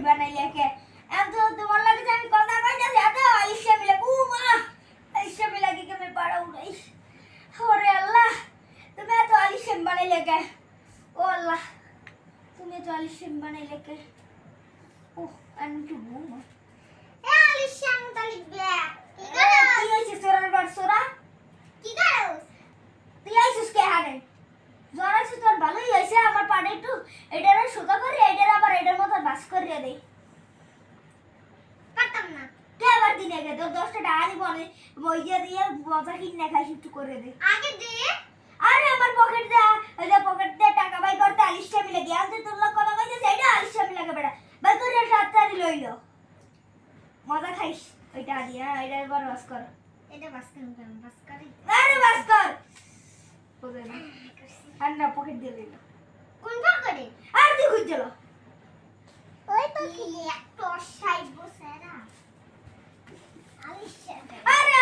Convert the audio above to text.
বানাইলে কে এত তোমার লাগে যে আমি কথা কইতাছি এত আলিশা মিলে ও মা আলিশা মিলে কি কেমনে পাড়া উড়াইস ওরে আল্লাহ তুমি এত আলিশা বানাইলে কে ও আল্লাহ তুমি এত আলিশা বানাইলে কে ও আমি তো ঘুম এ আলিশা মুতালিক বে কি হইছে সোরার বার সোরা কি করছ তুই আইছিস কে হানে জ্বর আছে তোর ভালোই হয়েছে আমার পাড়ে একটু এটারে সুতা করে এটার আবার এটার মতো বাস করিয়ে দেই পারতাম না কে আবার দিনে গে তোর 10 টাকা দিব আমি মইজা দিয়ে বজা কিনে খাই একটু করে দে আগে দে আরে আমার পকেট দে ওই যে পকেট দে টাকা বাই করতে আলিশা মিলে গিয়ে আনতে তোর লোক কথা কইছে এটা আলিশা মিলে গে বেটা বাই করে 7 তারি লইলো মজা খাইস ওইটা দিয়া এটা এবার বাস কর এটা বাস করি আরে বাস কর ওরে না আন্না পকেট দিয়ে লইলো কোন পকেটে আর তুই খুঁজলো ওই তো কি একটা সাইড বসেরা আলিশা আরে